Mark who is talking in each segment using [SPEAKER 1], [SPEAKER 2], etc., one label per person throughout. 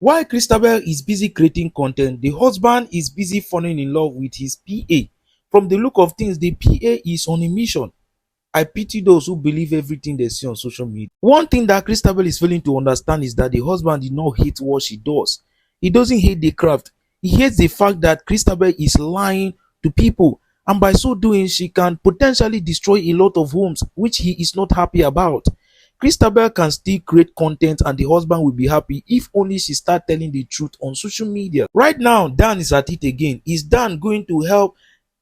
[SPEAKER 1] While Christabel is busy creating content, the husband is busy falling in love with his PA. From the look of things, the PA is on a mission. I pity those who believe everything they see on social media. One thing that Christabel is failing to understand is that the husband did not hate what she does. He doesn't hate the craft. He hates the fact that Christabel is lying to people, and by so doing, she can potentially destroy a lot of homes, which he is not happy about. Christabel can still create content and the husband will be happy if only she start telling the truth on social media. Right now, Dan is at it again. Is Dan going to help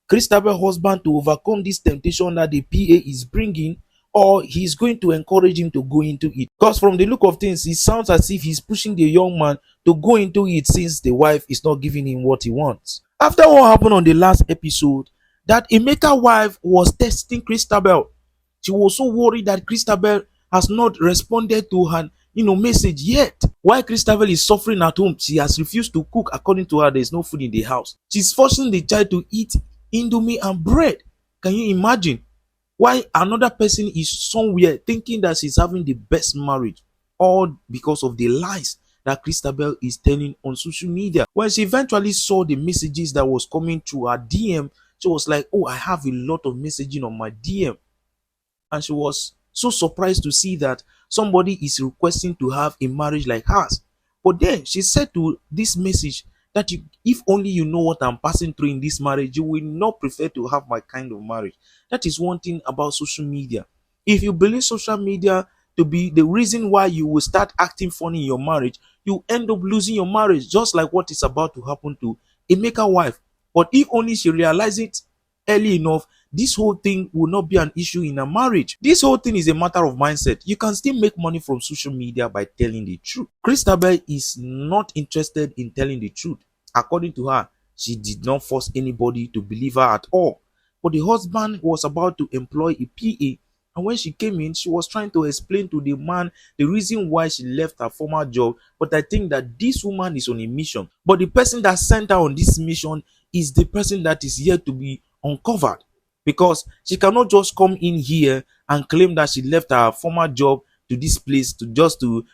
[SPEAKER 1] Christabel's husband to overcome this temptation that the PA is bringing, or he's going to encourage him to go into it? Because from the look of things, it sounds as if he's pushing the young man to go into it since the wife is not giving him what he wants. After what happened on the last episode, that Emeka's wife was testing Christabel. She was so worried that Christabel has not responded to her message yet. While Christabel is suffering at home, she has refused to cook. According to her, there is no food in the house. She's forcing the child to eat indomie and bread. Can you imagine? Why another person is somewhere thinking that she's having the best marriage, all because of the lies that Christabel is telling on social media. When she eventually saw the messages that was coming through her DM, she was like, oh, I have a lot of messaging on my DM. And she was so surprised to see that somebody is requesting to have a marriage like hers. But then she said to this message that if only you know what I'm passing through in this marriage, you will not prefer to have my kind of marriage. That is one thing about social media. If you believe social media to be the reason why you will start acting funny in your marriage, you end up losing your marriage, just like what is about to happen to Emeka's wife. But if only she realizes it early enough, this whole thing will not be an issue in a marriage. This whole thing is a matter of mindset. You can still make money from social media by telling the truth. Christabel is not interested in telling the truth. According to her, she did not force anybody to believe her at all. But the husband was about to employ a PA, and when she came in, she was trying to explain to the man the reason why she left her former job. But I think that this woman is on a mission. But the person that sent her on this mission is the person that is yet to be uncovered, because she cannot just come in here and claim that she left her former job to this place to just to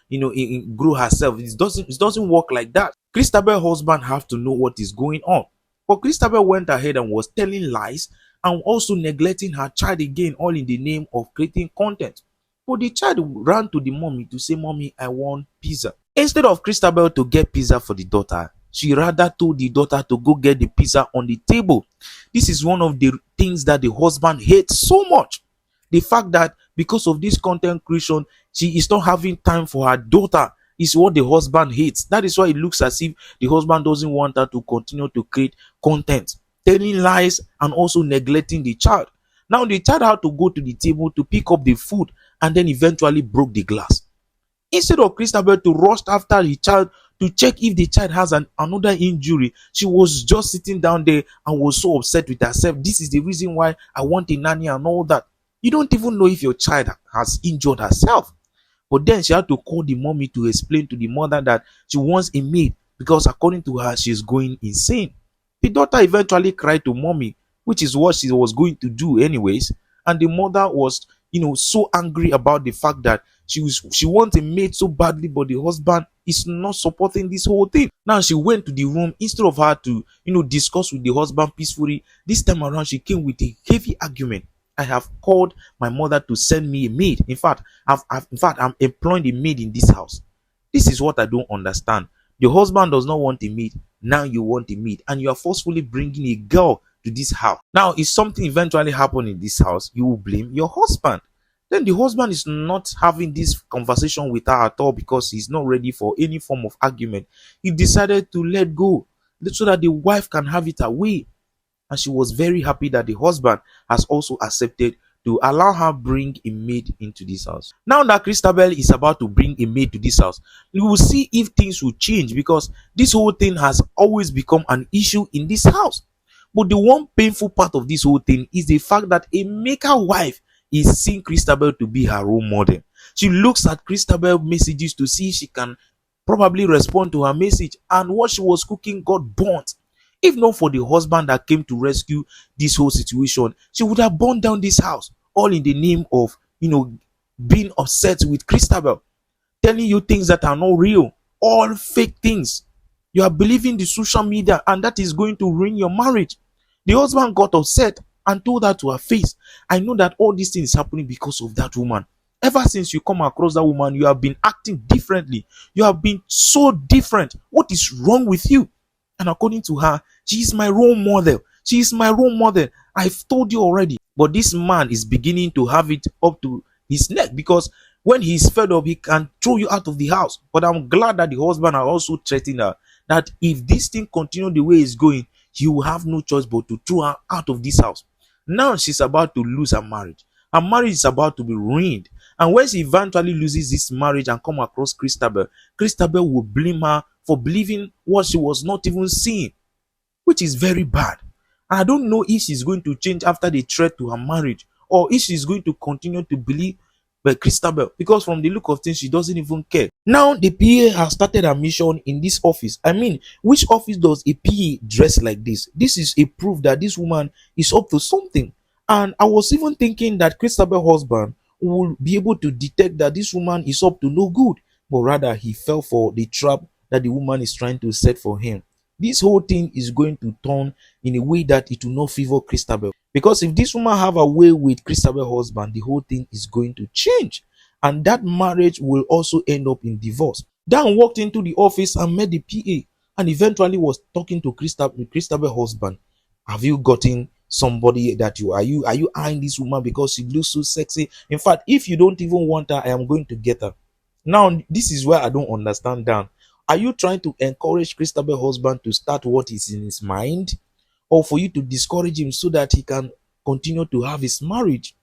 [SPEAKER 1] grow herself. It doesn't work like that. Christabel's husband have to know what is going on. But Christabel went ahead and was telling lies and also neglecting her child again, all in the name of creating content. But the child ran to the mommy to say, mommy, I want pizza. Instead of Christabel to get pizza for the daughter, she rather told the daughter to go get the pizza on the table. This is one of the things that the husband hates so much. The fact that because of this content creation, she is not having time for her daughter is what the husband hates. That is why it looks as if the husband doesn't want her to continue to create content, telling lies and also neglecting the child. Now the child had to go to the table to pick up the food and then eventually broke the glass. Instead of Christabel to rush after the child to check if the child has another injury, she was just sitting down there and was so upset with herself. This is the reason why I want a nanny and all that. You don't even know if your child has injured herself. But then she had to call the mommy to explain to the mother that she wants a maid because according to her, she's going insane. The daughter eventually cried to mommy, which is what she was going to do anyways. And the mother was, so angry about the fact that she wants a maid so badly, but the husband is not supporting this whole thing. Now she went to the room instead of her to, discuss with the husband peacefully. This time around, she came with a heavy argument. I have called my mother to send me a maid. In fact, I'm employing a maid in this house. This is what I don't understand. The husband does not want a maid. Now you want a maid, and you are forcefully bringing a girl to this house. Now, if something eventually happens in this house, you will blame your husband. Then the husband is not having this conversation with her at all because he's not ready for any form of argument. He decided to let go so that the wife can have it away. And she was very happy that the husband has also accepted to allow her bring a maid into this house. Now that Christabel is about to bring a maid to this house, we will see if things will change, because this whole thing has always become an issue in this house. But the one painful part of this whole thing is the fact that Emeka's wife is seeing Christabel to be her role model. She looks at Christabel's messages to see if she can probably respond to her message, and what she was cooking got burnt. If not for the husband that came to rescue this whole situation, she would have burned down this house, all in the name of, being upset with Christabel, telling you things that are not real, all fake things. You are believing the social media, and that is going to ruin your marriage. The husband got upset and told her to her face, I know that all these things is happening because of that woman. Ever since you come across that woman, you have been acting differently. You have been so different. What is wrong with you? And according to her, she is my role model. She is my role model. I've told you already. But this man is beginning to have it up to his neck, because when he's fed up, he can throw you out of the house. But I'm glad that the husband are also threatening her that if this thing continue the way it's going, he will have no choice but to throw her out of this house. Now she's about to lose her marriage. Her marriage is about to be ruined. And when she eventually loses this marriage and come across Christabel, Christabel will blame her for believing what she was not even seeing, which is very bad. I don't know if she's going to change after the threat to her marriage, or if she's going to continue to believe Christabel, because from the look of things, she doesn't even care. Now, the PA has started a mission in this office. I mean, which office does a PA dress like this? This is a proof that this woman is up to something. And I was even thinking that Christabel's husband will be able to detect that this woman is up to no good, but rather he fell for the trap that the woman is trying to set for him. This whole thing is going to turn in a way that it will not favor Christabel. Because if this woman have a way with Christabel's husband, the whole thing is going to change. And that marriage will also end up in divorce. Dan walked into the office and met the PA and eventually was talking to Christabel's husband. Have you gotten somebody that you eyeing this woman because she looks so sexy? In fact, if you don't even want her, I am going to get her. Now, this is where I don't understand Dan. Are you trying to encourage Christabel's husband to start what is in his mind, or for you to discourage him so that he can continue to have his marriage?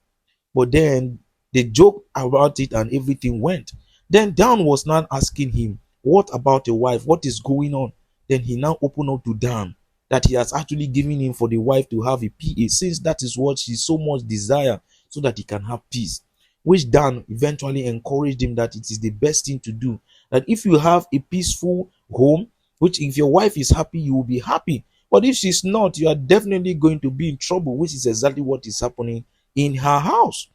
[SPEAKER 1] But then they joked about it and everything went. Then Dan was now asking him, what about your wife? What is going on? Then he now opened up to Dan that he has actually given him for the wife to have a PA, since that is what she so much desire, so that he can have peace. Which Dan eventually encouraged him that it is the best thing to do. That if you have a peaceful home, which if your wife is happy, you will be happy. But if she's not, you are definitely going to be in trouble, which is exactly what is happening in her house.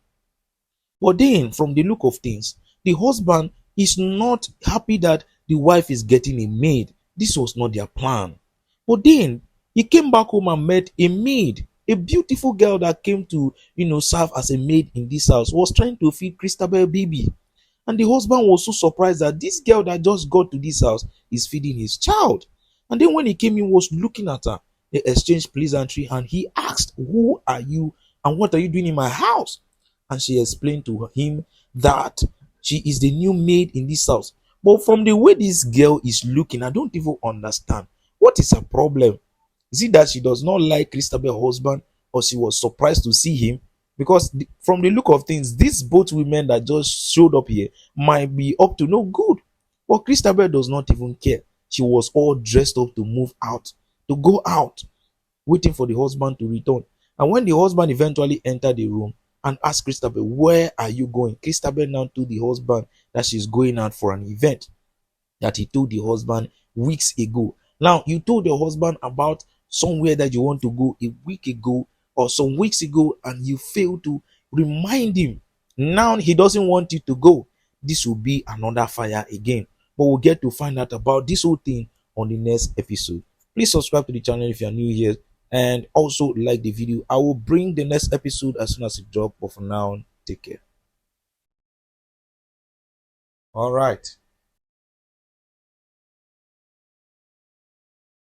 [SPEAKER 1] But then, from the look of things, the husband is not happy that the wife is getting a maid. This was not their plan. But then, he came back home and met a maid, a beautiful girl that came to, serve as a maid in this house, was trying to feed Christabel baby. And the husband was so surprised that this girl that just got to this house is feeding his child. And then when he came in, was looking at her. They exchanged pleasantry and he asked, who are you and what are you doing in my house? And she explained to him that she is the new maid in this house. But from the way this girl is looking, I don't even understand. What is her problem? Is it that she does not like Christabel's husband, or she was surprised to see him? Because from the look of things, these both women that just showed up here might be up to no good. But Christabel does not even care. She was all dressed up to move out, to go out, waiting for the husband to return. And when the husband eventually entered the room and asked Christabel, where are you going? Christabel now told the husband that she's going out for an event that he told the husband weeks ago. Now, you told your husband about somewhere that you want to go a week ago or some weeks ago, and you failed to remind him. Now he doesn't want you to go. This will be another fire again. But we'll get to find out about this whole thing on the next episode. Please subscribe to the channel if you are new here, and also like the video. I will bring the next episode as soon as it drops. But for now, take care. All right.